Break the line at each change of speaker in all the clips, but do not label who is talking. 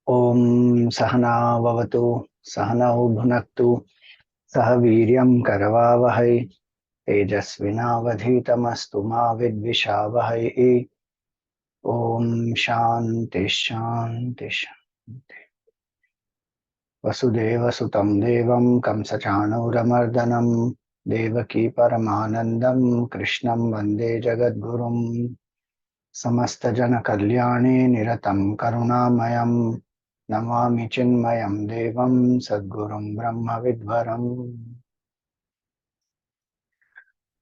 Om Sahana Vavatu Sahanau Bhunaktu Sah Viryam Karavavahai Tejasvinavadhitamastu ma Vidvishavahai. Om Shanti Shanti Shanti. Vasudeva Sutam Devam Kamsachanuramardanam Devaki Paramanandam Krishnam Vande Jagadgurum Samasta Jana Kalyani Niratam Karunamayam Namami Chinmayam Devam Sadgurum Brahma Vidvaram.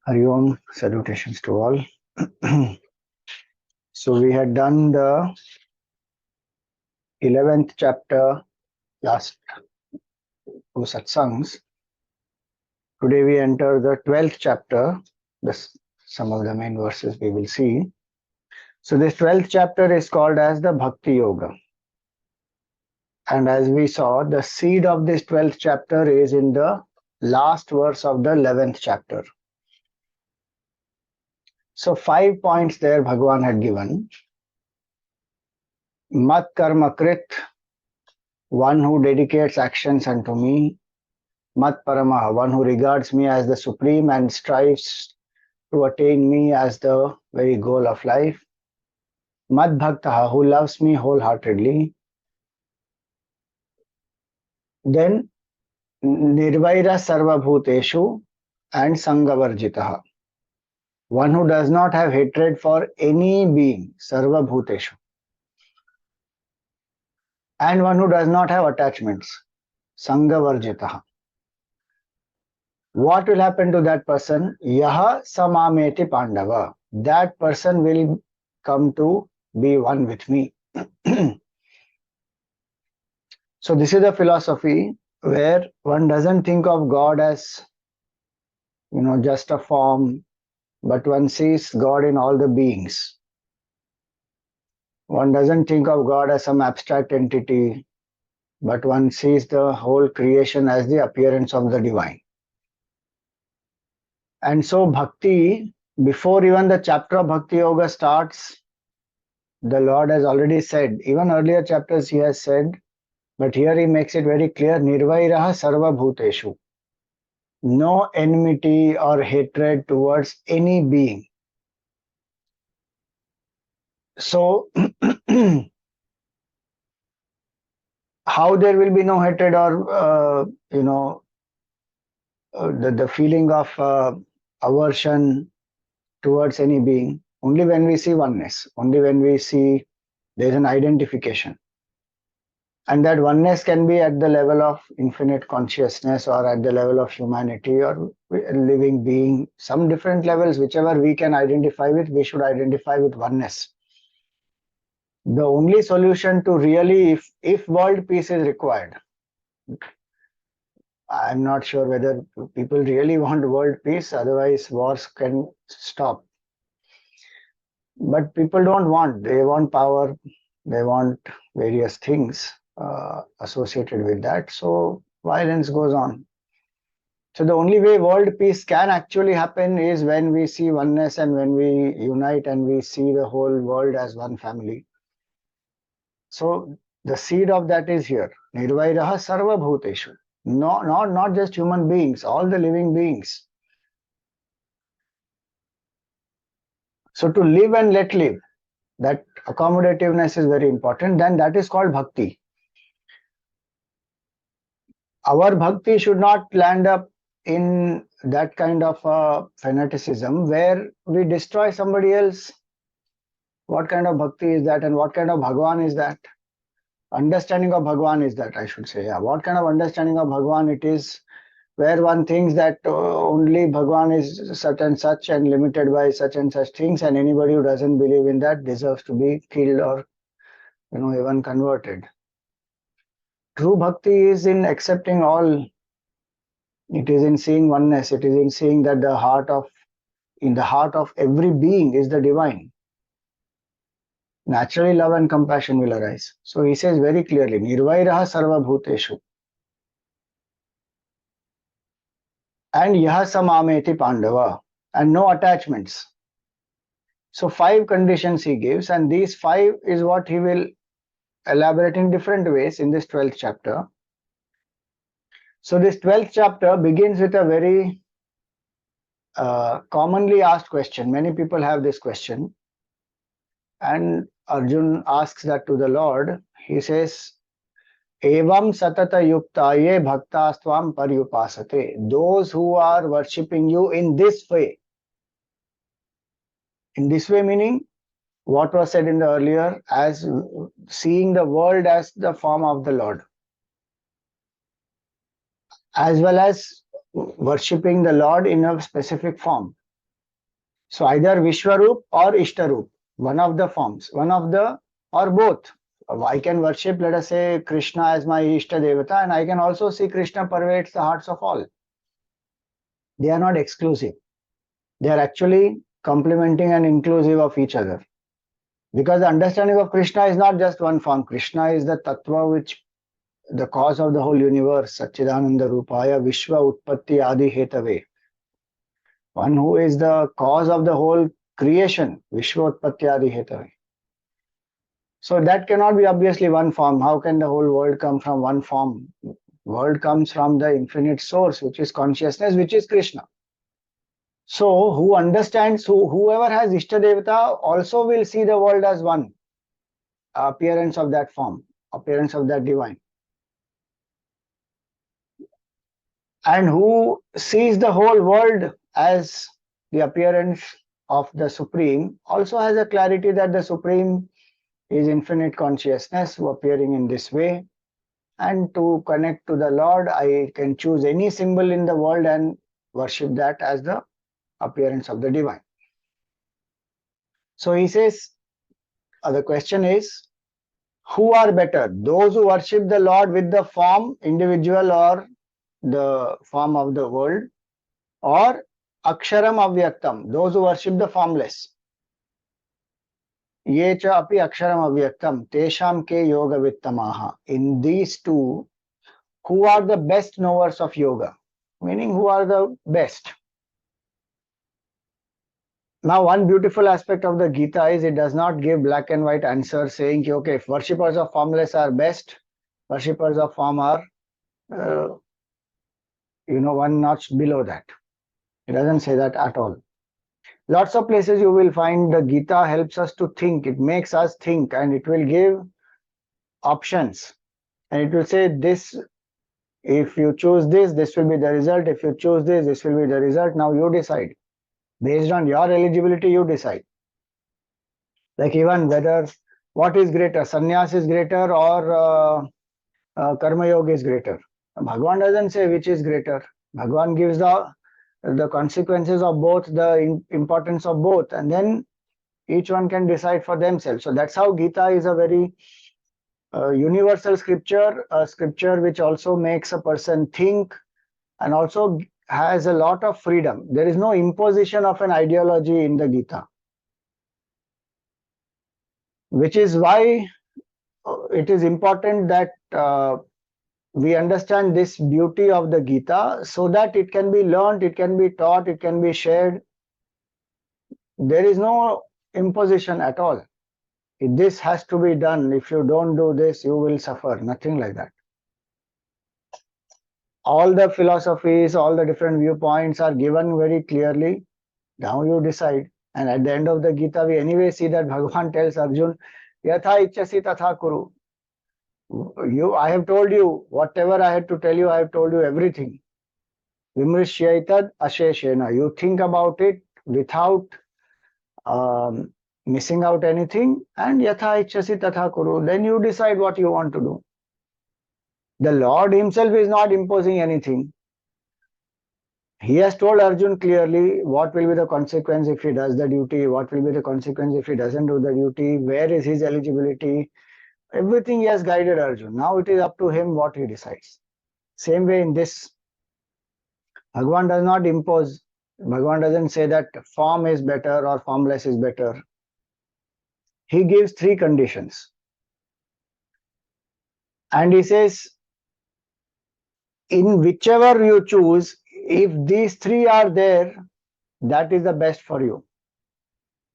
Hari Om, salutations to all. So we had done the 11th chapter last two satsangs. Today we enter the 12th chapter. Some of the main verses we will see. So this 12th chapter is called as the Bhakti Yoga. And as we saw, the seed of this 12th chapter is in the last verse of the 11th chapter. So 5 points there Bhagwan had given. Mat karma krit, one who dedicates actions unto me. Mat paramaha, one who regards me as the supreme and strives to attain me as the very goal of life. Mad bhaktaha, who loves me wholeheartedly. Then nirvaira sarva bhuteshu and sangavarjitaha, one who does not have hatred for any being, sarva bhuteshu, and one who does not have attachments, sangavarjitaha. What will happen to that person? Yaha samameti pandava, that person will come to be one with me. So this is a philosophy where one doesn't think of God as, just a form, but one sees God in all the beings. One doesn't think of God as some abstract entity, but one sees the whole creation as the appearance of the divine. And so bhakti, before even the chapter of Bhakti Yoga starts, the Lord has already said, even earlier chapters he has said, but here he makes it very clear, nirvairaha sarva bhuteshu. No enmity or hatred towards any being. So, how there will be no hatred or, the feeling of aversion towards any being? Only when we see oneness, only when we see there is an identification. And that oneness can be at the level of infinite consciousness or at the level of humanity or a living being, some different levels, whichever we can identify with, we should identify with oneness. The only solution to really, if world peace is required, I'm not sure whether people really want world peace, otherwise wars can stop. But people don't want, they want power, they want various things associated with that. So violence goes on. So the only way world peace can actually happen is when we see oneness and when we unite and we see the whole world as one family. So the seed of that is here. Nirvairaha sarva bhuteshu. No, not just human beings, all the living beings. So to live and let live, that accommodativeness is very important. Then that is called bhakti. Our bhakti should not land up in that kind of fanaticism where we destroy somebody else. What kind of bhakti is that, and what kind of Bhagwan is that? Understanding of Bhagwan is that, I should say. Yeah. What kind of understanding of Bhagwan it is, where one thinks that only Bhagwan is such and such and limited by such and such things, and anybody who doesn't believe in that deserves to be killed or even converted. True bhakti is in accepting all. It is in seeing oneness. It is in seeing that in the heart of every being is the divine. Naturally, love and compassion will arise. So he says very clearly, Nirvairaha sarva bhuteshu. And yaha samameti pandava. And no attachments. So 5 conditions he gives, and these 5 is what he will elaborate in different ways in this 12th chapter. So this 12th chapter begins with a very commonly asked question. Many people have this question, and Arjun asks that to the Lord. He says, Evam satata yuktaye bhaktasvam paryupasate. Those who are worshipping you in this way. In this way meaning what was said in the earlier, as seeing the world as the form of the Lord, as well as worshipping the Lord in a specific form. So either Vishwarup or Ishtarup, one of the forms, one of the, or both. I can worship, let us say, Krishna as my Ishta Devata, and I can also see Krishna pervades the hearts of all. They are not exclusive. They are actually complementing and inclusive of each other. Because the understanding of Krishna is not just one form. Krishna is the Tattva which, the cause of the whole universe, Satchidananda Rupaya Vishwa Utpatti Adi Hetave. One who is the cause of the whole creation, Vishwa Utpatti Adi Hetave. So that cannot be obviously one form. How can the whole world come from one form? World comes from the infinite source, which is consciousness, which is Krishna. So who understands, whoever has Ishtadevata also will see the world as one, appearance of that form, appearance of that divine. And who sees the whole world as the appearance of the Supreme also has a clarity that the Supreme is infinite consciousness appearing in this way. And to connect to the Lord, I can choose any symbol in the world and worship that as the appearance of the divine. So he says, the question is, who are better? Those who worship the Lord with the form, individual or the form of the world, or Aksharam Avyaktam, those who worship the formless. Ye cha api Aksharam Avyaktam, Tesham ke yoga vittamaha. In these two, who are the best knowers of yoga? Meaning, who are the best? Now, one beautiful aspect of the Gita is it does not give black and white answer saying, okay, if worshippers of formless are best, worshippers of form are, one notch below that. It doesn't say that at all. Lots of places you will find the Gita helps us to think. It makes us think, and it will give options. And it will say this, if you choose this, this will be the result. If you choose this, this will be the result. Now you decide. Based on your eligibility, you decide. Like even whether what is greater, sannyas is greater or karma yoga is greater. Bhagwan doesn't say which is greater. Bhagwan gives the consequences of both, the importance of both, and then each one can decide for themselves. So that's how Gita is a very universal scripture, a scripture which also makes a person think and also has a lot of freedom. There is no imposition of an ideology in the Gita, which is why it is important that we understand this beauty of the Gita so that it can be learned, it can be taught, it can be shared. There is no imposition at all. This has to be done. If you don't do this, you will suffer. Nothing like that. All the philosophies, all the different viewpoints are given very clearly. Now you decide. And at the end of the Gita, we anyway see that Bhagwan tells Arjun, Yatha ichchasi tatha kuru. I have told you, whatever I had to tell you, I have told you everything. Vimrishyaitad asheshena. You think about it without missing out anything, and yatha ichchasi tatha kuru. Then you decide what you want to do. The Lord himself is not imposing anything. He has told Arjun clearly what will be the consequence if he does the duty, what will be the consequence if he doesn't do the duty, where is his eligibility. Everything he has guided Arjun. Now it is up to him what he decides. Same way in this, Bhagwan does not impose. Bhagwan doesn't say that form is better or formless is better. He gives three conditions. And he says, in whichever you choose, if these three are there, that is the best for you.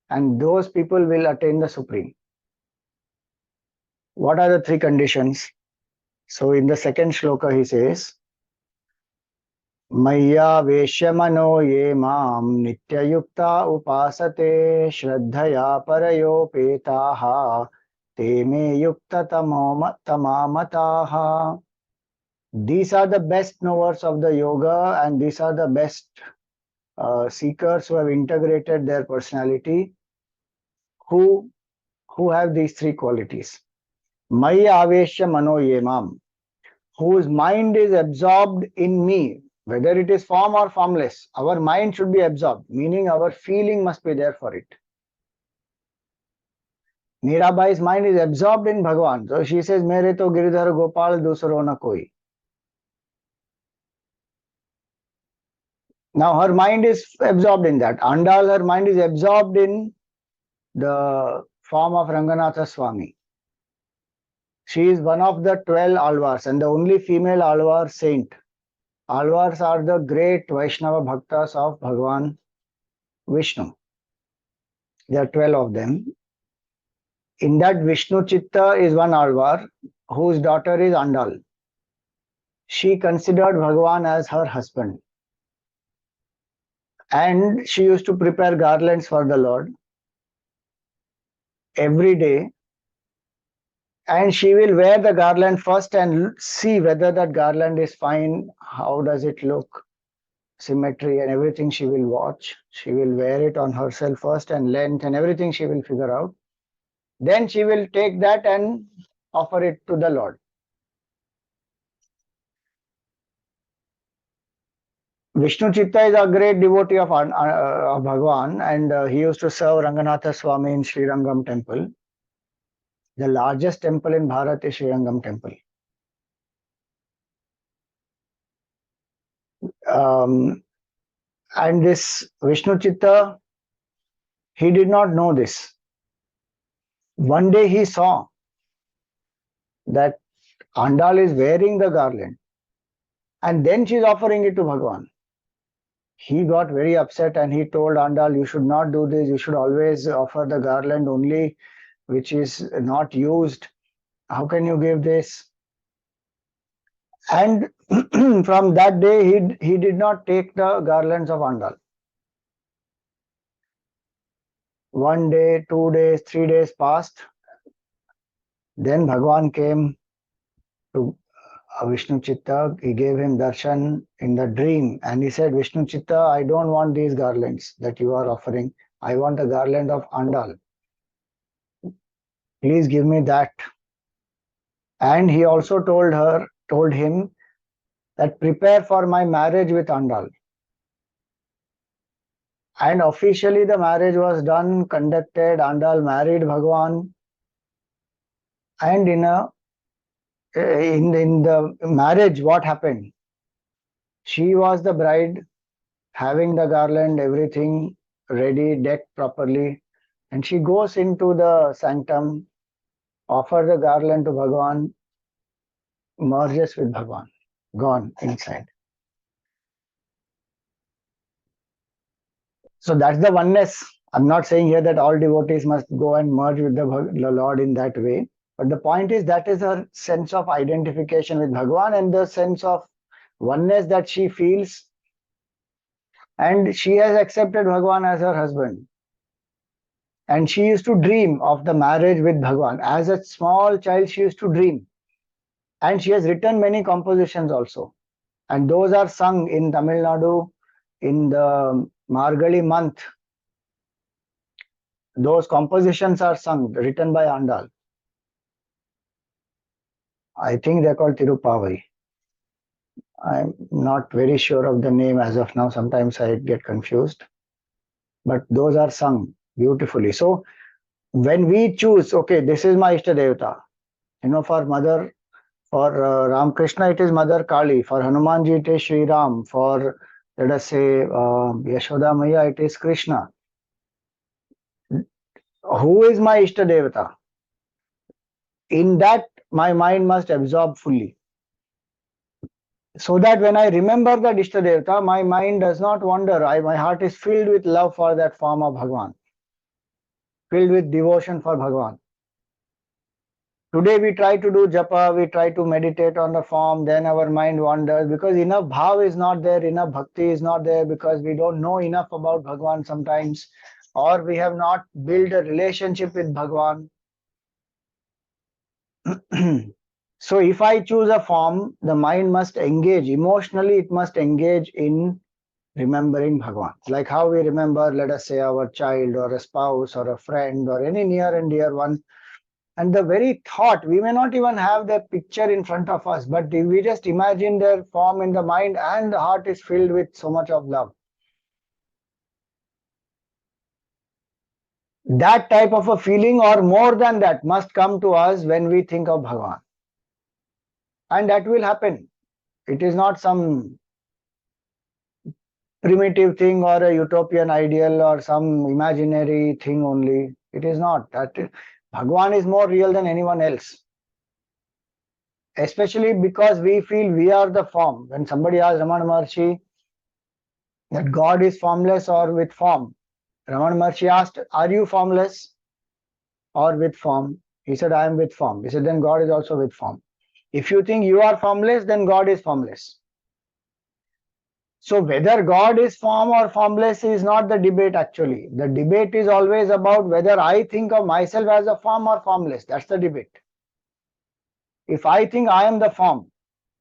And those people will attain the Supreme. What are the three conditions? So in the second shloka he says, Maya Veshamano ye mam nityayukta upasate shraddhaya parayopetaha te me yukta tamamataha. These are the best knowers of the yoga, and these are the best seekers who have integrated their personality, who have these three qualities. Maya Avesha Mano Yemam, whose mind is absorbed in me, whether it is form or formless. Our mind should be absorbed, meaning our feeling must be there for it. Mirabai's mind is absorbed in Bhagwan. So she says, Mere to Giridhar Gopal dusaro na koi. Now her mind is absorbed in that. Andal, her mind is absorbed in the form of Ranganatha Swami. She is one of the 12 Alvars and the only female Alvar saint. Alvars are the great Vaishnava Bhaktas of Bhagwan Vishnu. There are 12 of them. In that, Vishnu Chitta is one Alvar whose daughter is Andal. She considered Bhagwan as her husband. And she used to prepare garlands for the Lord every day. And she will wear the garland first and see whether that garland is fine, how does it look, symmetry and everything she will watch. She will wear it on herself first and length and everything she will figure out. Then she will take that and offer it to the Lord. Vishnu Chitta is a great devotee of Bhagwan, and he used to serve Ranganatha Swami in Sri Rangam temple. The largest temple in Bharat is Sri Rangam temple. And this Vishnu Chitta, he did not know this. One day he saw that Andal is wearing the garland and then she is offering it to Bhagwan. He got very upset and he told Andal, you should not do this. You should always offer the garland only which is not used. How can you give this? And from that day, he did not take the garlands of Andal. 1 day, 2 days, 3 days passed. Then Bhagwan came to Vishnu Chitta. He gave him darshan in the dream and he said, Vishnu Chitta, I don't want these garlands that you are offering. I want the garland of Andal. Please give me that. And he also told him that prepare for my marriage with Andal. And officially the marriage was done, conducted. Andal married Bhagwan. And in the marriage, what happened? She was the bride, having the garland, everything ready, decked properly. And she goes into the sanctum, offers the garland to Bhagwan, merges with Bhagwan, gone inside. So that's the oneness. I'm not saying here that all devotees must go and merge with the Lord in that way. But the point is that is her sense of identification with Bhagwan and the sense of oneness that she feels. And she has accepted Bhagwan as her husband. And she used to dream of the marriage with Bhagwan. As a small child, she used to dream. And she has written many compositions also. And those are sung in Tamil Nadu in the Margali month. Those compositions are sung, written by Andal. I think they're called Tirupavai. I'm not very sure of the name as of now. Sometimes I get confused. But those are sung beautifully. So when we choose, okay, this is my Ishta Devata. For mother, for Ram Krishna, it is Mother Kali. For Hanumanji, it is Sri Ram. For, let us say, Yashoda Maya, it is Krishna. Who is my Ishta Devata? In that, my mind must absorb fully. So that when I remember that Ishta Devata, my mind does not wander. My heart is filled with love for that form of Bhagwan, filled with devotion for Bhagwan. Today we try to do japa, we try to meditate on the form, then our mind wanders because enough bhav is not there, enough bhakti is not there, because we don't know enough about Bhagwan sometimes, or we have not built a relationship with Bhagwan. So if I choose a form, the mind must engage, emotionally it must engage in remembering Bhagwan. Like how we remember, let us say, our child or a spouse or a friend or any near and dear one. And the very thought, we may not even have the picture in front of us, but if we just imagine their form in the mind and the heart is filled with so much of love. That type of a feeling or more than that must come to us when we think of Bhagwan. And that will happen. It is not some primitive thing or a utopian ideal or some imaginary thing only. It is not. That Bhagwan is more real than anyone else. Especially because we feel we are the form. When somebody asks Ramana Maharshi that God is formless or with form, Ramana Maharshi asked, are you formless or with form? He said, I am with form. He said, then God is also with form. If you think you are formless, then God is formless. So whether God is form or formless is not the debate actually. The debate is always about whether I think of myself as a form or formless. That's the debate. If I think I am the form,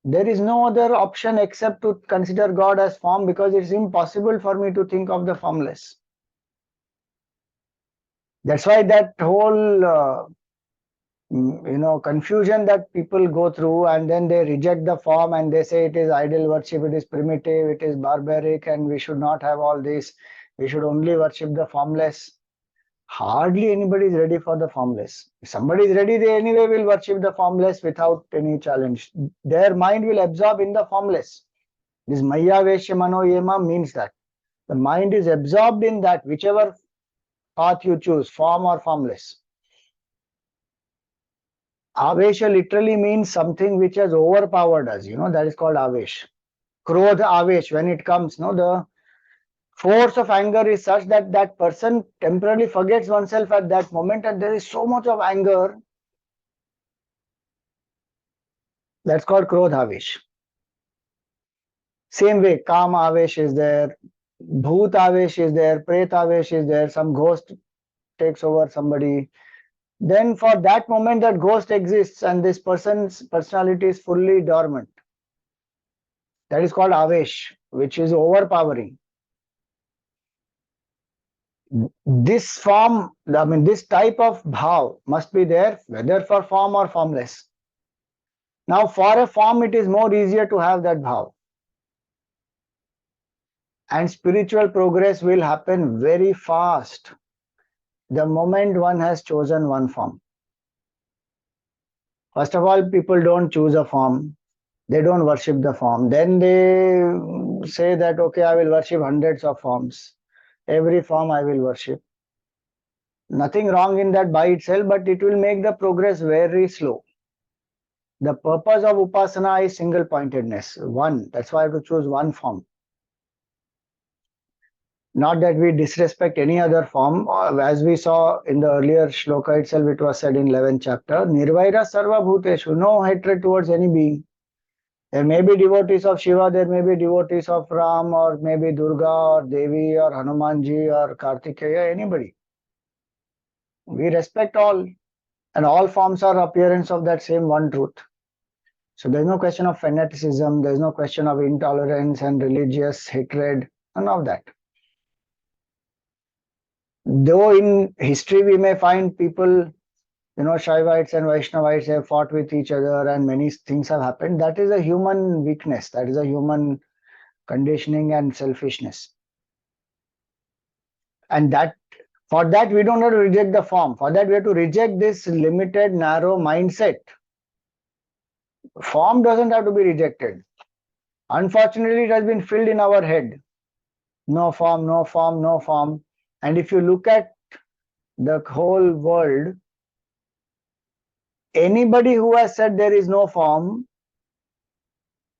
there is no other option except to consider God as form, because it's impossible for me to think of the formless. That's why that whole confusion that people go through, and then they reject the form and they say it is idol worship, it is primitive, it is barbaric, and we should not have all this. We should only worship the formless. Hardly anybody is ready for the formless. If somebody is ready, they anyway will worship the formless without any challenge. Their mind will absorb in the formless. This Maya Veshya Mano Yema means that the mind is absorbed in that, whichever path you choose, form or formless. Avesha literally means something which has overpowered us, that is called Avesh. Krodh Avesh, when it comes, the force of anger is such that that person temporarily forgets oneself at that moment, and there is so much of anger. That's called Krodh Avesh. Same way, Kam Avesh is there, Bhoot Avesh is there, Pret Avesh is there, some ghost takes over somebody. Then for that moment that ghost exists and this person's personality is fully dormant. That is called Avesh, which is overpowering. This form, this type of bhav must be there, whether for form or formless. Now, for a form, it is more easier to have that bhav. And spiritual progress will happen very fast the moment one has chosen one form. First of all, people don't choose a form. They don't worship the form. Then they say that, okay, I will worship hundreds of forms. Every form I will worship. Nothing wrong in that by itself, but it will make the progress very slow. The purpose of Upasana is single pointedness. One. That's why I have to choose one form. Not that we disrespect any other form. As we saw in the earlier shloka itself, it was said in 11th chapter, Nirvaira Sarva Bhuteshu, no hatred towards any being. There may be devotees of Shiva, there may be devotees of Ram, or maybe Durga, or Devi, or Hanumanji, or Kartikeya, anybody. We respect all, and all forms are appearance of that same one truth. So there's no question of fanaticism, there's no question of intolerance and religious hatred, none of that. Though in history we may find people, Shaivites and Vaishnavites have fought with each other and many things have happened. That is a human weakness, that is a human conditioning and selfishness. And that for that we don't have to reject the form. For that we have to reject this limited, narrow mindset. Form doesn't have to be rejected. Unfortunately, it has been filled in our head. No form, no form, no form. And if you look at the whole world, anybody who has said there is no form,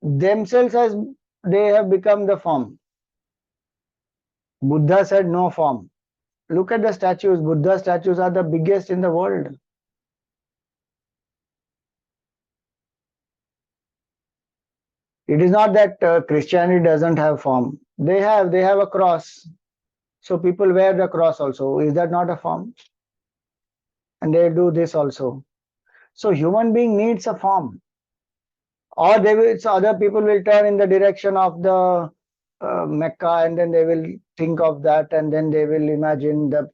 themselves as they have become the form. Buddha said no form. Look at the statues. Buddha statues are the biggest in the world. It is not that Christianity doesn't have form. They have a cross. So people wear the cross also. Is that not a form? And they do this also. So human being needs a form. Or they will, so other people will turn in the direction of the Mecca, and then they will think of that, and then they will imagine the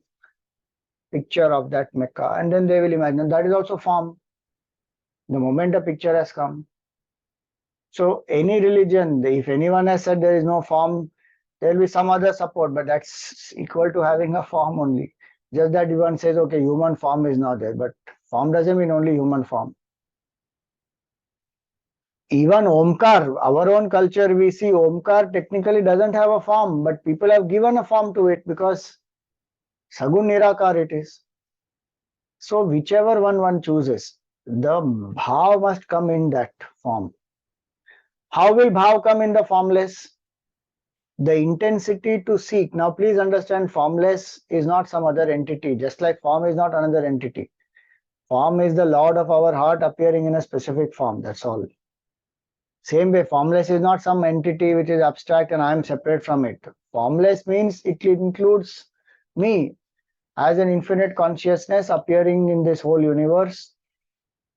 picture of that Mecca, and then they will imagine that is also form. The moment a picture has come. So any religion, if anyone has said there is no form, there will be some other support, but that's equal to having a form only. Just that one says, okay, human form is not there, but form doesn't mean only human form. Even Omkar, our own culture, we see Omkar technically doesn't have a form, but people have given a form to it because Sagun Nirakar it is. So whichever one chooses, the bhav must come in that form. How will bhav come in the formless? The intensity to seek. Now please understand, formless is not some other entity, just like form is not another entity. Form is the Lord of our heart appearing in a specific form, that's all. Same way, formless is not some entity which is abstract and I am separate from it. Formless means it includes me as an infinite consciousness appearing in this whole universe.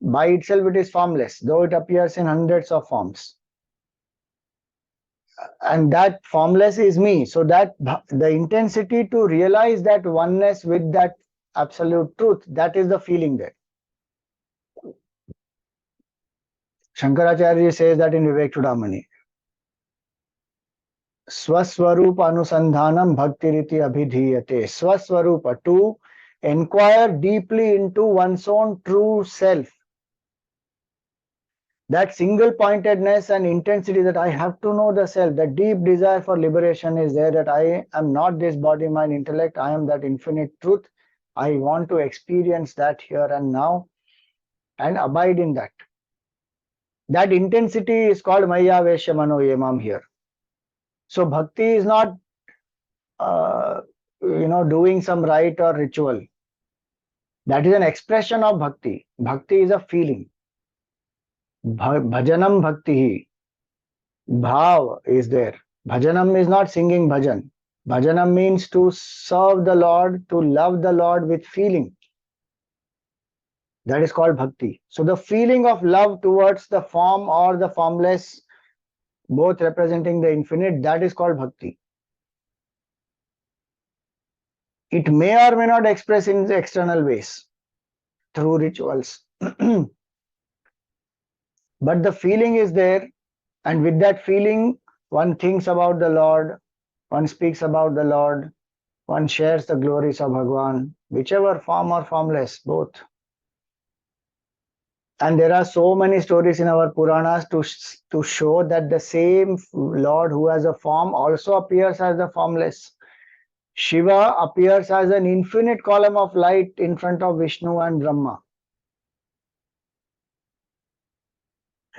By itself it is formless, though it appears in hundreds of forms. And that formless is me. So that the intensity to realize that oneness with that absolute truth, that is the feeling there. Shankaracharya says that in Vivek Chudamani. Swaswarupa anusandhanam bhaktiriti abhidhiyate. Swaswarupa, to inquire deeply into one's own true self. That single pointedness and intensity that I have to know the self, the deep desire for liberation is there, that I am not this body, mind, intellect, I am that infinite truth. I want to experience that here and now and abide in that. That intensity is called Maya Vesha Mano Yemam here. So bhakti is not doing some rite or ritual. That is an expression of bhakti. Bhakti is a feeling. Bhajanam bhakti. Bhav is there. Bhajanam is not singing bhajan. Bhajanam means to serve the Lord, to love the Lord with feeling. That is called bhakti. So the feeling of love towards the form or the formless, both representing the infinite, that is called bhakti. It may or may not express in the external ways through rituals. But the feeling is there, and with that feeling, one thinks about the Lord, one speaks about the Lord, one shares the glories of Bhagwan, whichever form or formless, both. And there are so many stories in our Puranas to show that the same Lord who has a form also appears as the formless. Shiva appears as an infinite column of light in front of Vishnu and Brahma.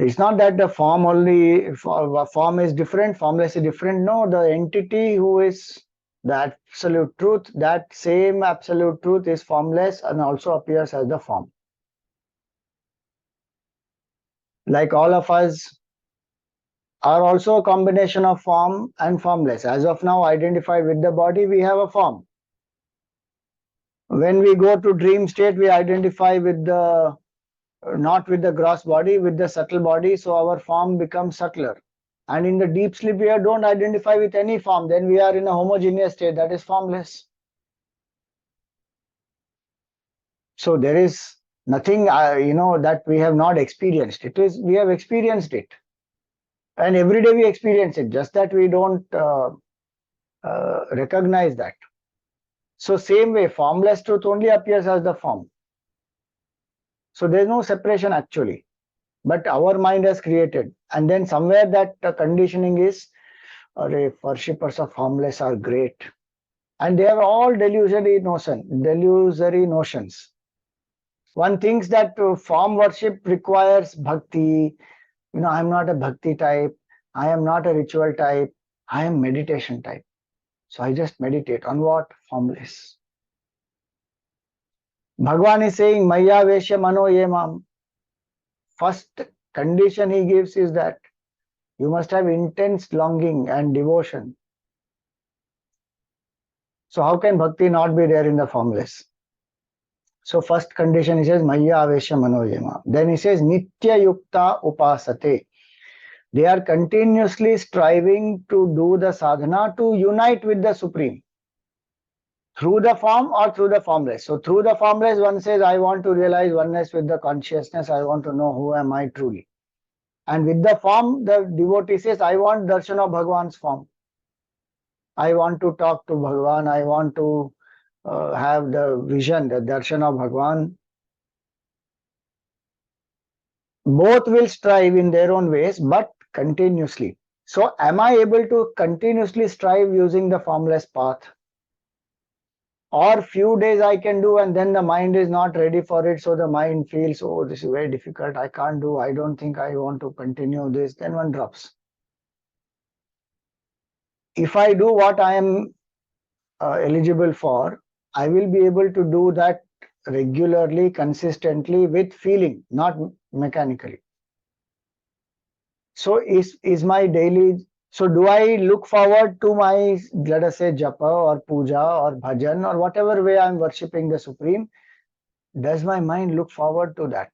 It's not that the form only, form is different, formless is different. No, the entity who is the absolute truth, that same absolute truth is formless and also appears as the form. Like all of us are also a combination of form and formless. As of now, identified with the body, we have a form. When we go to dream state, we identify with the, not with the gross body, with the subtle body, so our form becomes subtler. And in the deep sleep, we don't identify with any form. Then we are in a homogeneous state, that is formless. So there is nothing, that we have not experienced. It is, we have experienced it. And every day we experience it, just that we don't recognize that. So same way, formless truth only appears as the form. So there is no separation actually. But our mind has created. And then somewhere that conditioning is, worshippers of formless are great. And they are all delusory notions. One thinks that form worship requires bhakti. I am not a bhakti type. I am not a ritual type. I am meditation type. So I just meditate on what? Formless. Bhagwan is saying, Maya Vesha Mano Yemam. First condition he gives is that You must have intense longing and devotion. So how can bhakti not be there in the formless? So first condition he says Maya Avesha Manojama. Then he says Nitya Yukta Upasate. They are continuously striving to do the sadhana to unite with the Supreme through the form or through the formless. So through the formless, one says, I want to realize oneness with the consciousness. I want to know who am I truly. And with the form, the devotee says, I want darshan of Bhagwan's form. I want to talk to Bhagwan. I want to have the vision, the darshan of Bhagwan. Both will strive in their own ways, but continuously. So am I able to continuously strive using the formless path? Or few days I can do and then the mind is not ready for it, so the mind feels, oh, this is very difficult, I can't do, I don't think I want to continue this, then one drops. If I do what I am eligible for, I will be able to do that regularly, consistently, with feeling, not mechanically. So is my daily, so do I look forward to my, let us say, japa or puja or bhajan or whatever way I am worshipping the Supreme? Does my mind look forward to that?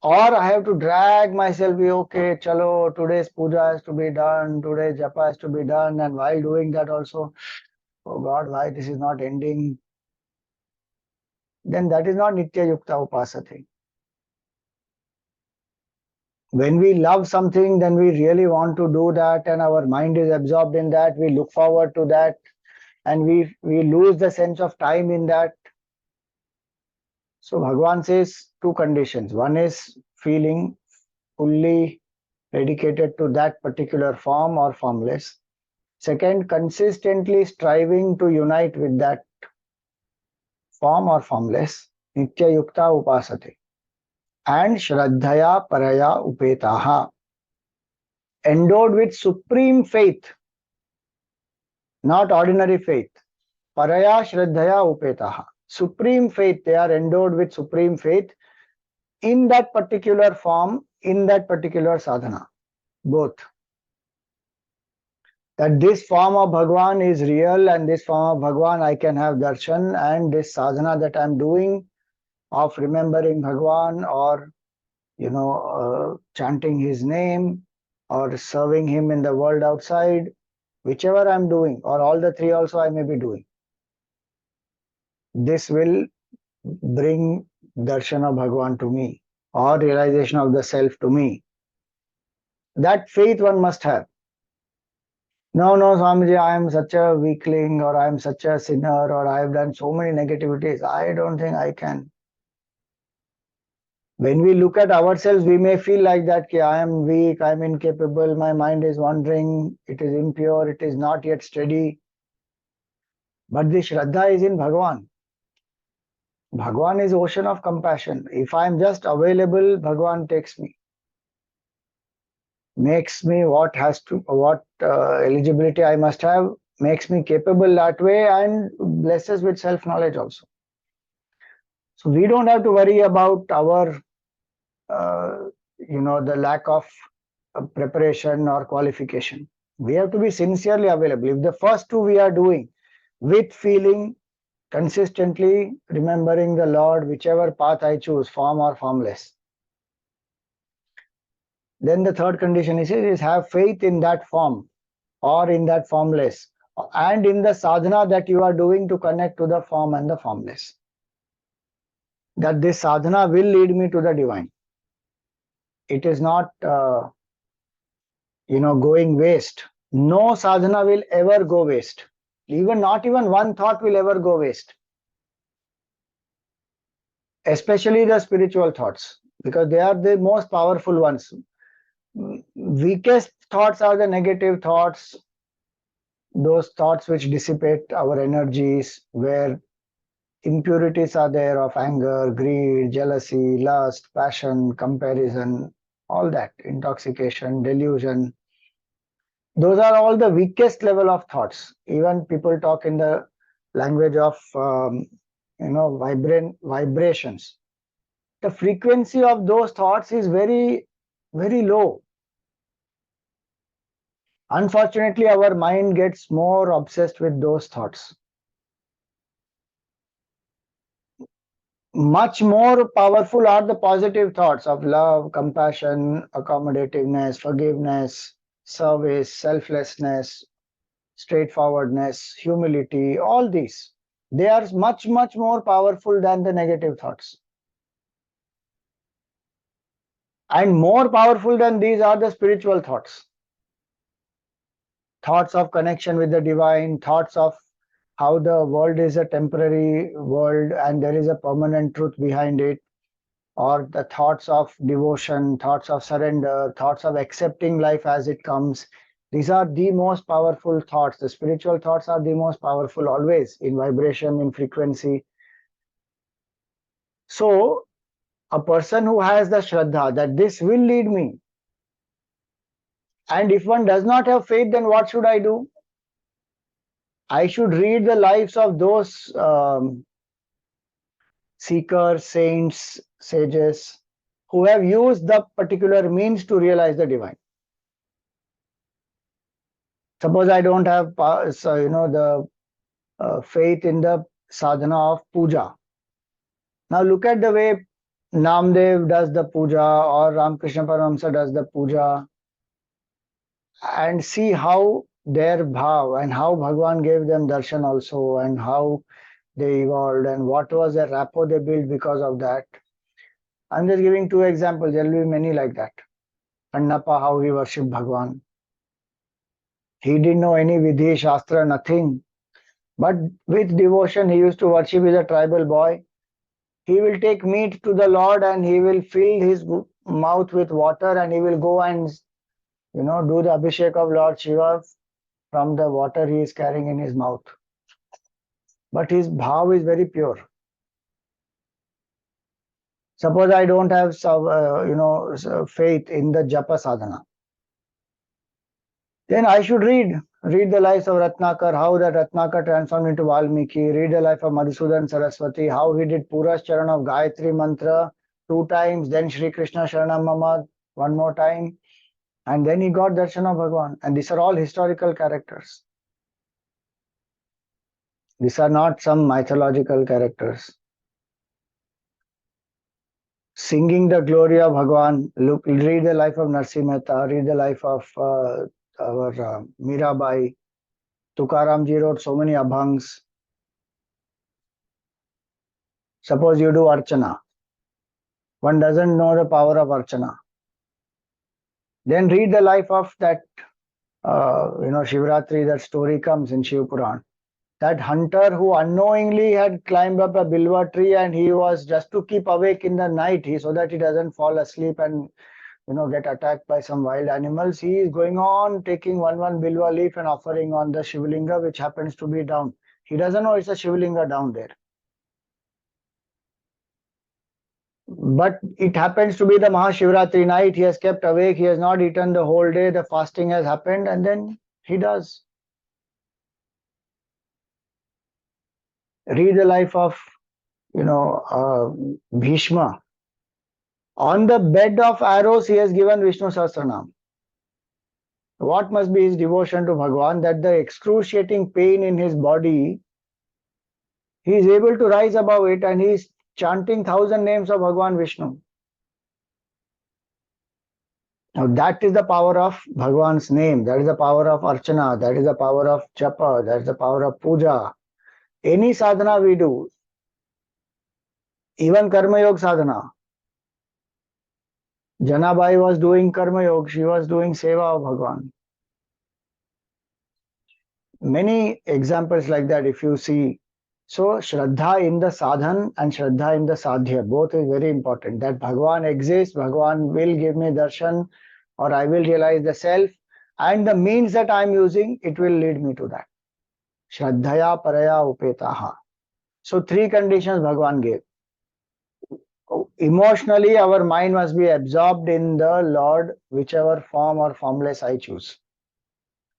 Or I have to drag myself, okay, chalo, today's puja has to be done, today's japa has to be done, and while doing that also, oh God, why this is not ending? Then that is not Nitya Yukta Upasati. When we love something, then we really want to do that, and our mind is absorbed in that, we look forward to that, and we lose the sense of time in that. So Bhagwan says two conditions. One is feeling fully dedicated to that particular form or formless. Second, consistently striving to unite with that form or formless, Nitya Yukta Upasate. And Shraddhaya Paraya Upetaha. Endowed with supreme faith, not ordinary faith. Paraya Shraddhaya Upetaha. Supreme faith, they are endowed with supreme faith in that particular form, in that particular sadhana. Both. That this form of Bhagwan is real and this form of Bhagwan I can have darshan, and this sadhana that I am doing of remembering Bhagwan or chanting his name or serving him in the world outside, whichever I am doing, or all the three also I may be doing. This will bring darshan of Bhagwan to me or realization of the self to me. That faith one must have. No, Swamiji, I am such a weakling, or I am such a sinner, or I have done so many negativities. I don't think I can. When we look at ourselves, we may feel like that, I am weak, I am incapable, my mind is wandering, it is impure, it is not yet steady. But the Shraddha is in Bhagwan. Bhagwan is ocean of compassion. If I am just available, Bhagwan takes me. Makes me what eligibility I must have, makes me capable that way, and blesses with self-knowledge also. So we don't have to worry about our, the lack of preparation or qualification. We have to be sincerely available. If the first two we are doing with feeling, consistently remembering the Lord, whichever path I choose, form or formless, then the third condition is have faith in that form or in that formless, and in the sadhana that you are doing to connect to the form and the formless. That this sadhana will lead me to the divine. It is not, going waste. No sadhana will ever go waste. Not even one thought will ever go waste. Especially the spiritual thoughts, because they are the most powerful ones. Weakest thoughts are the negative thoughts, those thoughts which dissipate our energies, where impurities are there of anger, greed, jealousy, lust, passion, comparison, all that, intoxication, delusion. Those are all the weakest level of thoughts. Even people talk in the language of vibrations. The frequency of those thoughts is very, very low. Unfortunately, our mind gets more obsessed with those thoughts. Much more powerful are the positive thoughts of love, compassion, accommodativeness, forgiveness, service, selflessness, straightforwardness, humility, all these. They are much, much more powerful than the negative thoughts. And more powerful than these are the spiritual thoughts. Thoughts of connection with the divine, thoughts of how the world is a temporary world and there is a permanent truth behind it, or the thoughts of devotion, thoughts of surrender, thoughts of accepting life as it comes. These are the most powerful thoughts. The spiritual thoughts are the most powerful always in vibration, in frequency. So, a person who has the Shraddha that this will lead me, and if one does not have faith, then what should I do? I should read the lives of those seekers, saints, sages who have used the particular means to realize the divine. Suppose I don't have, the faith in the sadhana of puja. Now look at the way Namdev does the puja or Ramakrishna Paramahamsa does the puja, and see how their bhav and how Bhagwan gave them darshan also, and how they evolved and what was the rapport they built because of that. I'm just giving two examples. There will be many like that. Annappa, how he worshipped Bhagwan. He didn't know any Vidhi, Shastra, nothing. But with devotion, he used to worship. He's a tribal boy. He will take meat to the Lord and he will fill his mouth with water and he will go and do the Abhishek of Lord Shiva from the water he is carrying in his mouth. But his bhav is very pure. Suppose I don't have faith in the japa sadhana, then I should read the lives of Ratnakar, how that Ratnakar transformed into Valmiki, read the life of Madhusudan Saraswati, how he did Puras Charan of Gayatri Mantra 2 times, then Sri Krishna Sharanam Mama 1 more time, and then he got darshan of Bhagwan. And these are all historical characters. These are not some mythological characters. Singing the glory of Bhagwan, read the life of Narsi Mehta, read the life of our Mirabai. Tukaramji wrote so many abhangs. Suppose you do Archana. One doesn't know the power of Archana. Then read the life of that, Shivratri, that story comes in Shiv Puran. That hunter who unknowingly had climbed up a bilwa tree and he was just to keep awake in the night so that he doesn't fall asleep and get attacked by some wild animals. He is going on taking one bilwa leaf and offering on the Shivlinga which happens to be down. He doesn't know it's a Shivlinga down there. But it happens to be the Mahashivratri night. He has kept awake. He has not eaten the whole day. The fasting has happened and then he does. Read the life of, Bhishma. On the bed of arrows, he has given Vishnu Sahasranam. What must be his devotion to Bhagwan that the excruciating pain in his body, he is able to rise above it and he is chanting 1,000 names of Bhagwan Vishnu. Now that is the power of Bhagwan's name. That is the power of Archana. That is the power of Japa. That is the power of Puja. Any sadhana we do, even Karma Yoga sadhana. Janabai was doing Karma Yoga. She was doing Seva of Bhagwan. Many examples like that if you see. So Shraddha in the sadhan and Shraddha in the sadhya, both is very important. That Bhagwan exists, Bhagwan will give me darshan or I will realize the self, and the means that I am using, it will lead me to that. Shraddhaya paraya upetaha. So 3 conditions Bhagwan gave. Emotionally, our mind must be absorbed in the Lord, whichever form or formless I choose.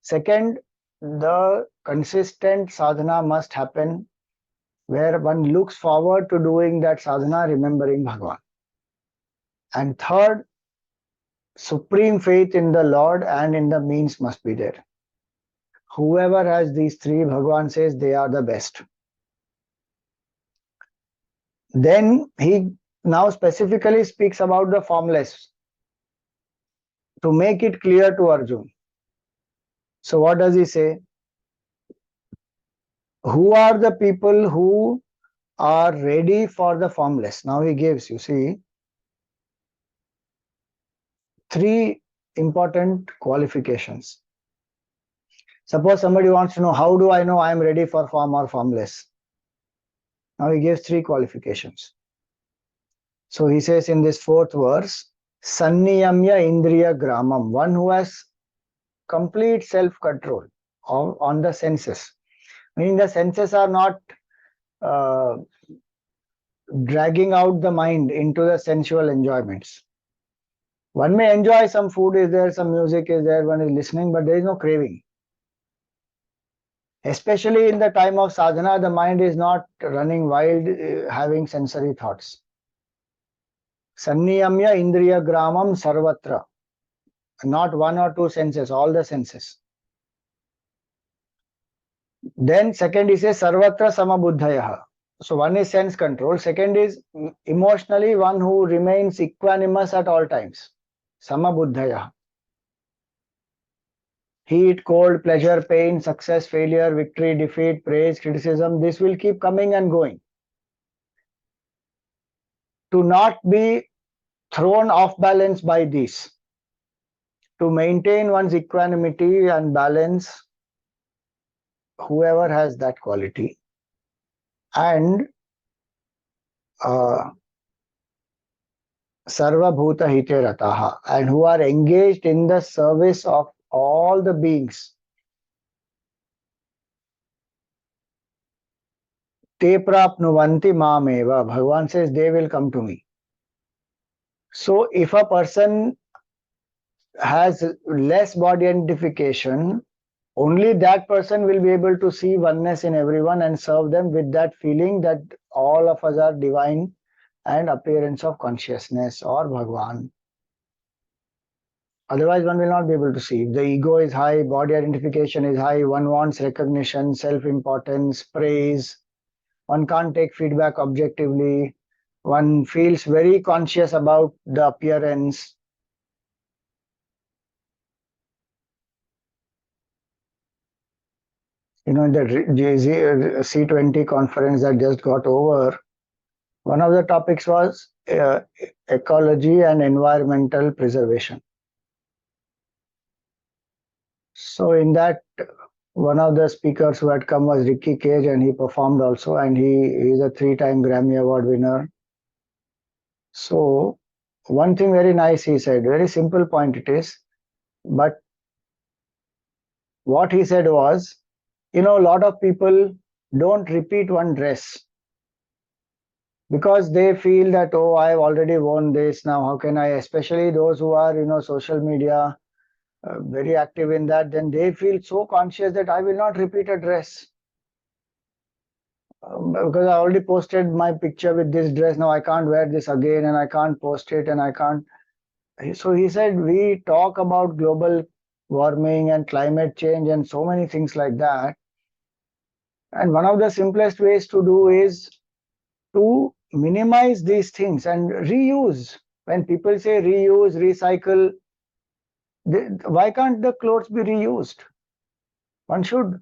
Second, the consistent sadhana must happen where one looks forward to doing that sadhana, remembering Bhagwan. And third, supreme faith in the Lord and in the means must be there. Whoever has these three, Bhagwan says they are the best. Then he now specifically speaks about the formless to make it clear to Arjuna. So what does he say? Who are the people who are ready for the formless? Now he gives, you see, three important qualifications. Suppose somebody wants to know, how do I know I am ready for form or formless? Now he gives three qualifications. So he says in this fourth verse, Sanniyamya Indriya Gramam, one who has complete self-control on the senses. Meaning the senses are not uh, dragging out the mind into the sensual enjoyments. One may enjoy some food is there, some music is there, one is listening, but there is no craving. Especially in the time of sadhana, the mind is not running wild, having sensory thoughts. Sanniyamya Indriya Gramam Sarvatra. Not one or two senses, all the senses. Then second is a Sarvatra Samabuddhaya. So one is sense control. Second is emotionally one who remains equanimous at all times. Samabuddhaya. Heat, cold, pleasure, pain, success, failure, victory, defeat, praise, criticism, this will keep coming and going. To not be thrown off balance by these. To maintain one's equanimity and balance, whoever has that quality. And Sarva Bhuta Hite Rataha, and who are engaged in the service of all the beings. Te prapnuvanti mameva. Bhagwan says they will come to me. So if a person has less body identification, only that person will be able to see oneness in everyone and serve them with that feeling that all of us are divine and appearance of consciousness or Bhagwan. Otherwise, one will not be able to see. If the ego is high, body identification is high, one wants recognition, self-importance, praise, one can't take feedback objectively, one feels very conscious about the appearance. You know, in the C20 conference that just got over, one of the topics was ecology and environmental preservation. So in that, one of the speakers who had come was Ricky Cage, and he performed also, and he is a 3-time Grammy Award winner. So one thing very nice he said, very simple point it is, but what he said was, you know, a lot of people don't repeat one dress because they feel that, oh, I've already worn this, now how can I, especially those who are, you know, social media, very active in that, then they feel so conscious that I will not repeat a dress. Because I already posted my picture with this dress, now I can't wear this again and I can't post it and I can't. So he said, we talk about global warming and climate change and so many things like that. And one of the simplest ways to do is to minimize these things and reuse. When people say reuse, recycle, why can't the clothes be reused? One should.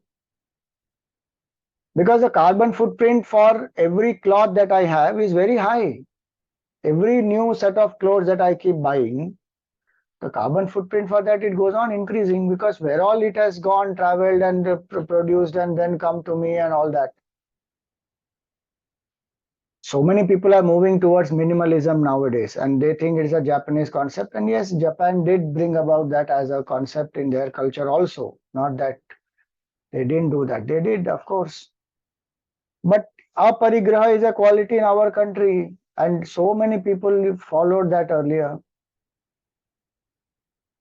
Because the carbon footprint for every cloth that I have is very high. Every new set of clothes that I keep buying, the carbon footprint for that, it goes on increasing because where all it has gone, traveled and produced and then come to me and all that. So many people are moving towards minimalism nowadays and they think it is a Japanese concept. And yes, Japan did bring about that as a concept in their culture also. Not that they didn't do that. They did, of course. But aparigraha is a quality in our country and so many people followed that earlier.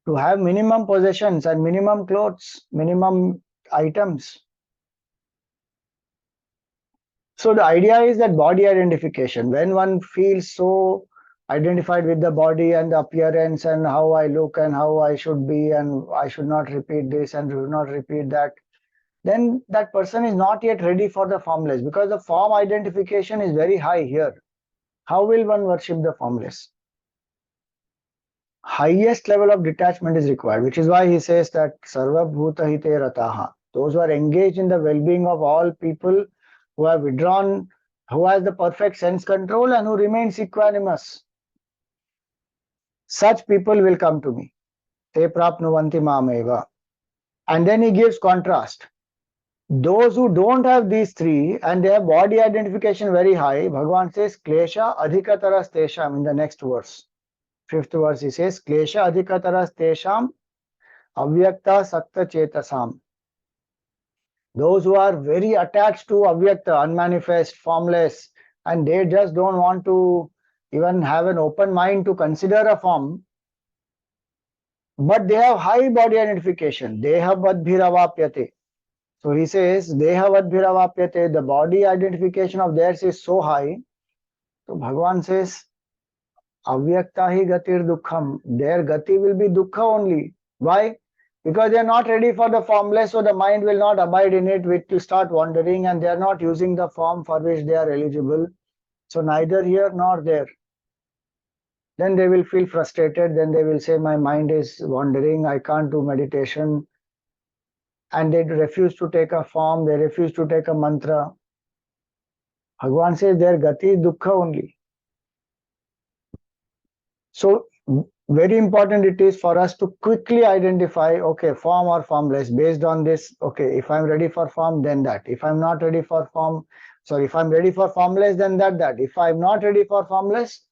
To have minimum possessions and minimum clothes, minimum items. So the idea is that body identification, when one feels so identified with the body and the appearance and how I look and how I should be, and I should not repeat this and should not repeat that, then that person is not yet ready for the formless, because the form identification is very high here. How will one worship the formless? Highest level of detachment is required, which is why he says that Sarva Bhuta Hite Rataha. Those who are engaged in the well-being of all people, who have withdrawn, who has the perfect sense control and who remains equanimous, such people will come to me. Te prapnuvanti mameva. And then he gives contrast. Those who don't have these three and they have body identification very high, Bhagwan says, Klesha adhikataras tesham in the next verse. Fifth verse he says, Klesha adhikataras tesham avyakta sakta chetasam. Those who are very attached to avyakta, unmanifest, formless, and they just don't want to even have an open mind to consider a form, but they have high body identification. Dehavadbhiravapyate. So he says, Dehavadbhiravapyate, the body identification of theirs is so high. So Bhagwan says, Avyakta hi gatir dukkham. Their gati will be dukkha only. Why? Because they are not ready for the formless, so the mind will not abide in it, it will start wandering, and they are not using the form for which they are eligible. So neither here nor there. Then they will feel frustrated, then they will say, my mind is wandering, I can't do meditation. And they refuse to take a form, they refuse to take a mantra. Bhagwan says their gati is dukkha only. So very important it is for us to quickly identify, okay, form or formless. Based on this, okay, if I'm ready for form, then that. If I'm not ready for form, sorry, if I'm ready for formless, then that. If I'm not ready for formless,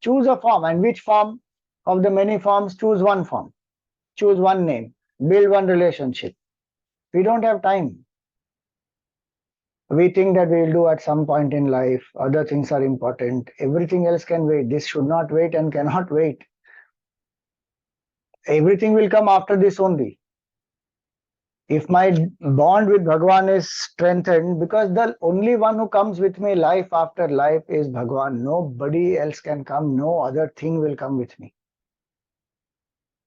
choose a form. And which form of the many forms? Choose one form. Choose one name. Build one relationship. We don't have time. We think that we'll do at some point in life. Other things are important. Everything else can wait. This should not wait and cannot wait. Everything will come after this only. If my bond with Bhagwan is strengthened, because the only one who comes with me life after life is Bhagwan. Nobody else can come. No other thing will come with me.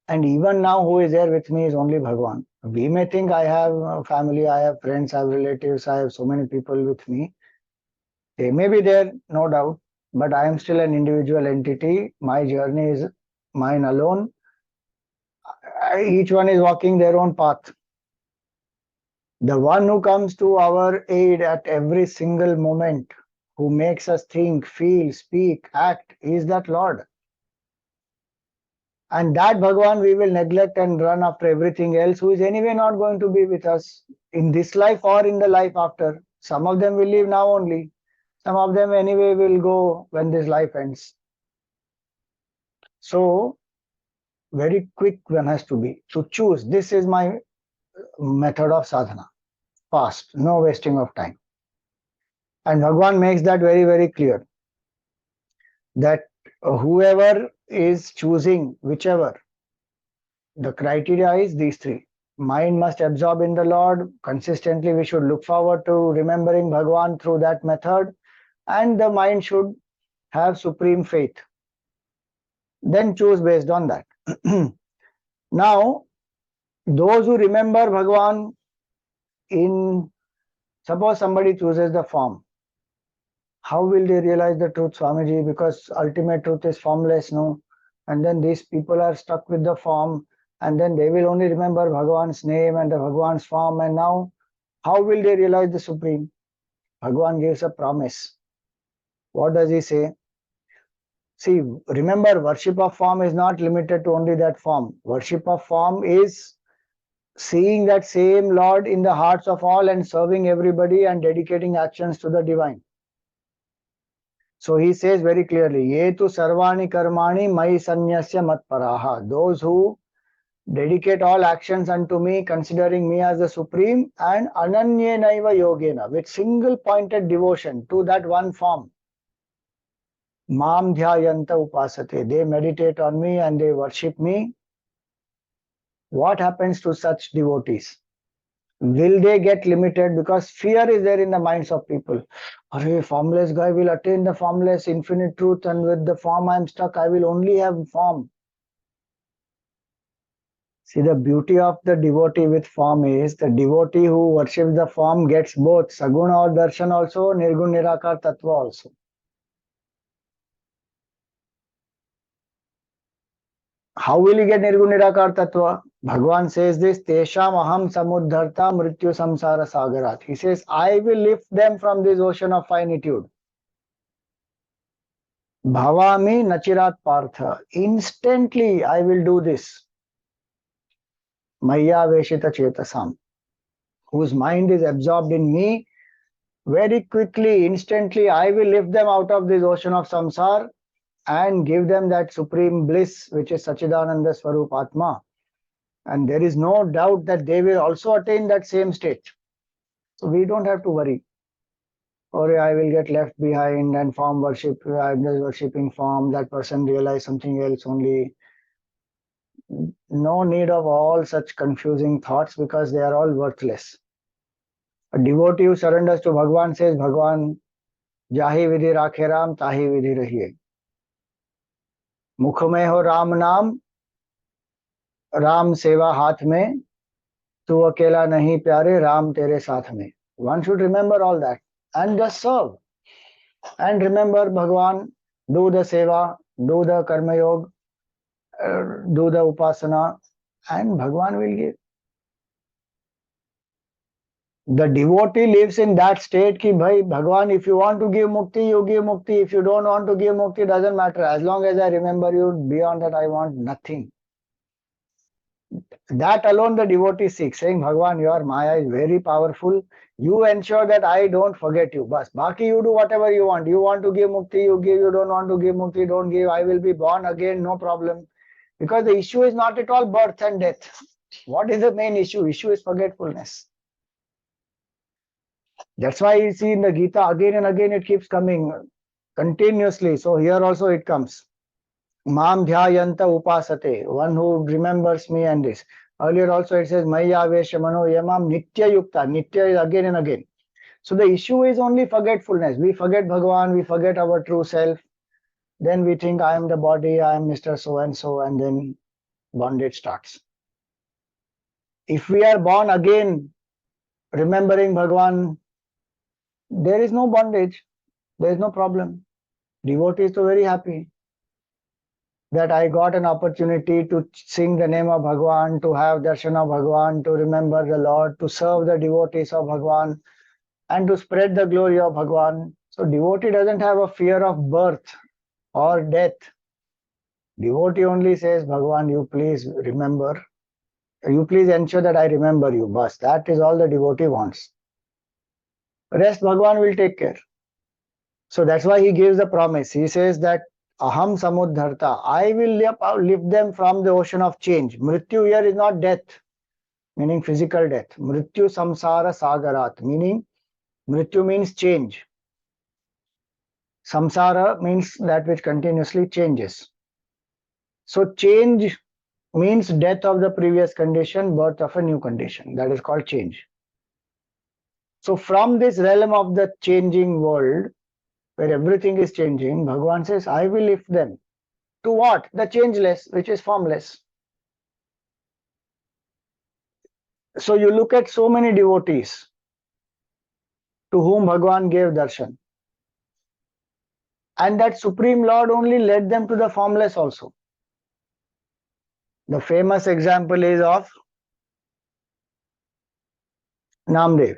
And even now, who is there with me is only Bhagwan. We may think I have a family, I have friends, I have relatives, I have so many people with me. They may be there, no doubt, but I am still an individual entity. My journey is mine alone. Each one is walking their own path. The one who comes to our aid at every single moment, who makes us think, feel, speak, act, is that Lord. And that Bhagwan we will neglect and run after everything else, who is anyway not going to be with us in this life or in the life after. Some of them will live now only. Some of them anyway will go when this life ends. So, very quick one has to be to choose. This is my method of sadhana. Fast, no wasting of time. And Bhagwan makes that very, very clear. That whoever is choosing whichever, the criteria is these three. Mind must absorb in the Lord. Consistently, we should look forward to remembering Bhagwan through that method. And the mind should have supreme faith. Then choose based on that. Now, those who remember Bhagwan in, suppose somebody chooses the form. How will they realize the truth, Swamiji? Because ultimate truth is formless, no? And then these people are stuck with the form, and then they will only remember Bhagwan's name and the Bhagwan's form. And now, how will they realize the Supreme? Bhagwan gives a promise. What does he say? See, remember, worship of form is not limited to only that form. Worship of form is seeing that same Lord in the hearts of all and serving everybody and dedicating actions to the divine. So he says very clearly, Ye tu sarvani karmani mai sanyasya matparaha. Those who dedicate all actions unto me, considering me as the supreme, and ananye naiva yogena, with single pointed devotion to that one form. Mam dhyayanta upasate. They meditate on me and they worship me. What happens to such devotees? will they get limited? Because fear is there in the minds of people. Arey, formless guy will attain the formless infinite truth, and with the form I am stuck, I will only have form. See, the beauty of the devotee with form is the devotee who worships the form gets both Saguna or Darshan also, Nirgun Nirakar Tattva also. How will he get Nirgun Nirakar Tattva? Bhagwan says this, Tesham aham samuddharta mrityu samsara sagarat. He says, I will lift them from this ocean of finitude. Bhavami nachirat partha. Instantly I will do this. Maya veshita chetasam. Whose mind is absorbed in me, very quickly, instantly, I will lift them out of this ocean of samsara and give them that supreme bliss, which is Sachidananda Swarup Atma. And there is no doubt that they will also attain that same state. So we don't have to worry. Or I will get left behind and form worship, I'm just worshipping form, that person realize something else only. No need of all such confusing thoughts because they are all worthless. A devotee who surrenders to Bhagwan says, Bhagwan, jahi vidhi rakhe Ram, tahi vidhi rahiye. मुख में हो राम नाम, राम सेवा हाथ में, तू अकेला नहीं प्यारे, राम तेरे साथ में. One should remember all that and just serve. And remember Bhagwan, do the seva, do the karma yoga, do the upasana, and Bhagwan will give. The devotee lives in that state ki bhai, Bhagwan, if you want to give mukti, you give mukti. If you don't want to give mukti, doesn't matter. As long as I remember you, beyond that I want nothing. That alone the devotee seeks, saying, Bhagwan, your Maya is very powerful. You ensure that I don't forget you. Bas, Baki, you do whatever you want. You want to give mukti, you give. You don't want to give mukti, don't give. I will be born again, no problem. Because the issue is not at all birth and death. What is the main issue? Issue is forgetfulness. That's why you see in the Geeta again and again it keeps coming continuously. So here also it comes. Mam dhyayanta upasate, one who remembers me and this. Earlier also it says Maya vesha mano yamam nitya yukta. Nitya is again and again. So the issue is only forgetfulness. We forget Bhagavan, we forget our true self. Then we think I am the body, I am Mr. So and so, and then bondage starts. If we are born again, remembering Bhagavan, there is no bondage, there is no problem. Devotee is so very happy that I got an opportunity to sing the name of Bhagwan, to have darshan of Bhagwan, to remember the Lord, to serve the devotees of Bhagwan, and to spread the glory of Bhagwan. So devotee doesn't have a fear of birth or death. Devotee only says, Bhagwan, you please remember, you please ensure that I remember you. Bas, that is all the devotee wants. Rest Bhagwan will take care. So that's why he gives the promise. He says that Aham Samuddharta, I will lift them from the ocean of change. Mrityu here is not death, meaning physical death. Mrityu Samsara Sagarat, meaning Mrityu means change. Samsara means that which continuously changes. So change means death of the previous condition, birth of a new condition. That is called change. So from this realm of the changing world, where everything is changing, Bhagwan says, I will lift them. To what? The changeless, which is formless. So you look at so many devotees to whom Bhagwan gave darshan. And that Supreme Lord only led them to the formless also. The famous example is of Namdev.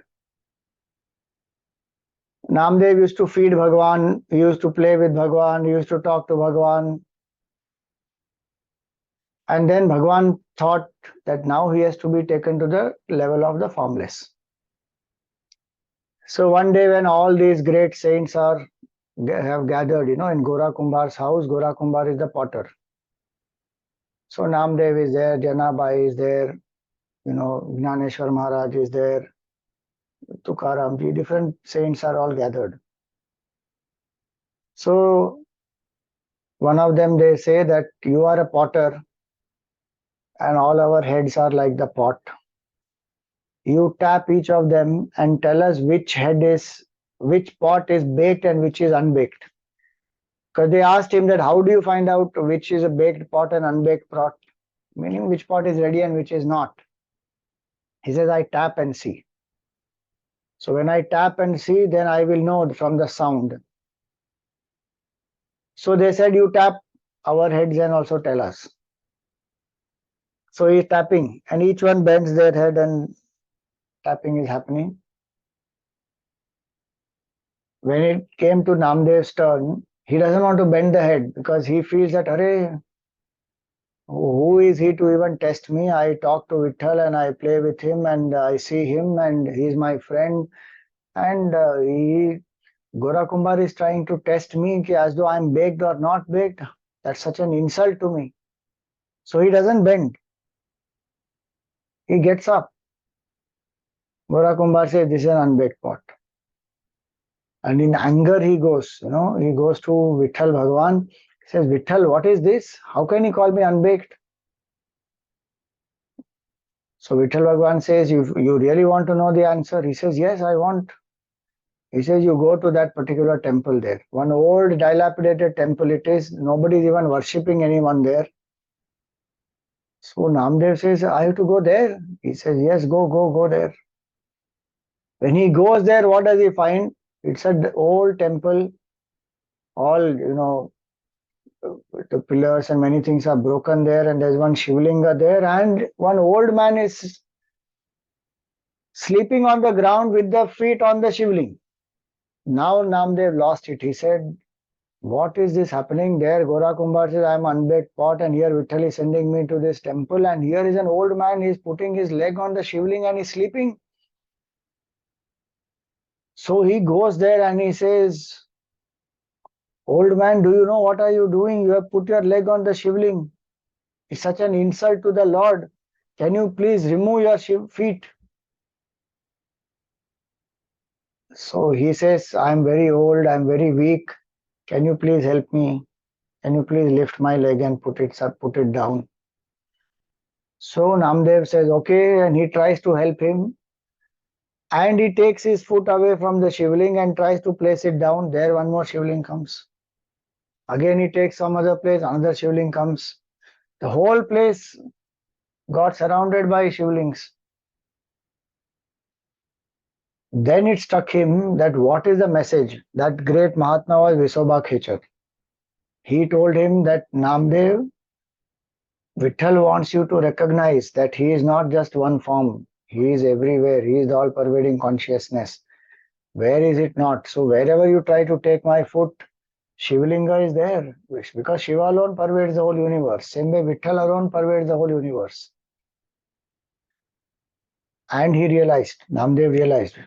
Namdev used to feed Bhagwan, he used to play with Bhagwan, he used to talk to Bhagwan. And then Bhagwan thought that now he has to be taken to the level of the formless. So one day when all these great saints have gathered, in Gora Kumbhar's house, Gora Kumbhar is the potter. So Namdev is there, Janabai is there, Gnaneshwar Maharaj is there, Tukaramji, different saints are all gathered. So one of them, they say that you are a potter and all our heads are like the pot. You tap each of them and tell us which pot is baked and which is unbaked. Because they asked him that how do you find out which is a baked pot and unbaked pot? Meaning which pot is ready and which is not. He says, I tap and see. So when I tap and see, then I will know from the sound. So they said, you tap our heads and also tell us. So he's tapping and each one bends their head and tapping is happening. When it came to Namdev's turn, he doesn't want to bend the head because he feels that, Arey, who is he to even test me? I talk to Vitthal and I play with him and I see him and he's my friend. And Gora Kumbhar is trying to test me as though I'm baked or not baked. That's such an insult to me. So he doesn't bend. He gets up. Gora Kumbhar says, this is an unbaked pot. And in anger he goes, he goes to Vitthal Bhagwan. He says, Vitthal, what is this? How can you call me unbaked? So Vitthal Bhagwan says, you really want to know the answer? He says, yes, I want. He says, you go to that particular temple there. One old dilapidated temple it is. Nobody is even worshipping anyone there. So Namdev says, I have to go there. He says, yes, go there. When he goes there, what does he find? It's an old temple. All, the pillars and many things are broken there. And there's one Shivlinga there. And one old man is sleeping on the ground with the feet on the Shivling. Now Namdev lost it. He said, what is this happening there? Gora Kumbhar says, I am unbaked pot and here Vitthal is sending me to this temple and here is an old man, he is putting his leg on the Shivling and he is sleeping. So he goes there and he says, old man, do you know what are you doing? You have put your leg on the Shivling. It's such an insult to the Lord. Can you please remove your feet? So he says, I am very old, I am very weak. Can you please help me? Can you please lift my leg and put it down? So Namdev says, okay, and he tries to help him. And he takes his foot away from the Shivling and tries to place it down. There one more Shivling comes. Again he takes some other place, another Shivling comes. The whole place got surrounded by Shivlings. Then it struck him that what is the message? That great Mahatma was Visobha Khechar. He told him that Namdev, Vitthal wants you to recognize that he is not just one form. He is everywhere. He is the all-pervading consciousness. Where is it not? So wherever you try to take my foot, Shivlinga is there. Because Shiva alone pervades the whole universe. Same way Vitthal alone pervades the whole universe. And he realized, Namdev realized.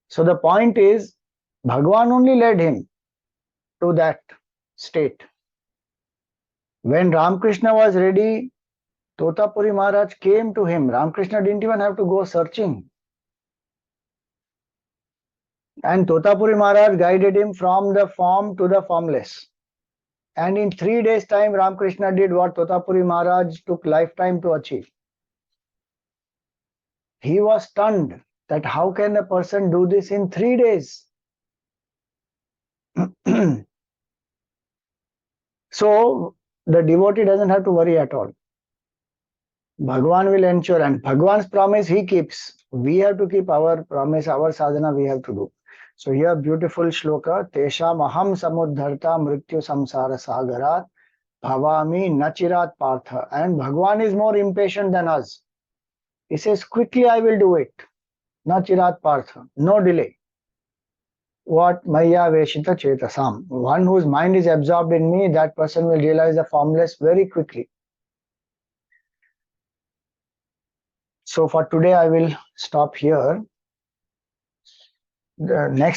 So the point is, Bhagwan only led him to that state. When Ramakrishna was ready, Totapuri Maharaj came to him. Ramakrishna didn't even have to go searching. And Totapuri Maharaj guided him from the form to the formless. And in 3 days' time, Ramakrishna did what Totapuri Maharaj took lifetime to achieve. He was stunned that how can a person do this in 3 days? So the devotee doesn't have to worry at all. Bhagwan will ensure, and Bhagwan's promise he keeps. We have to keep our promise, our sadhana we have to do. So here beautiful shloka, Tesham aham samuddharta mrityu samsara sagarat bhavami nachirat partha. And Bhagwan is more impatient than us. He says, quickly I will do it. Nachirat partha, no delay. What? Maya veshita chetasam. One whose mind is absorbed in me, that person will realize the formless very quickly. So for today, I will stop here. The next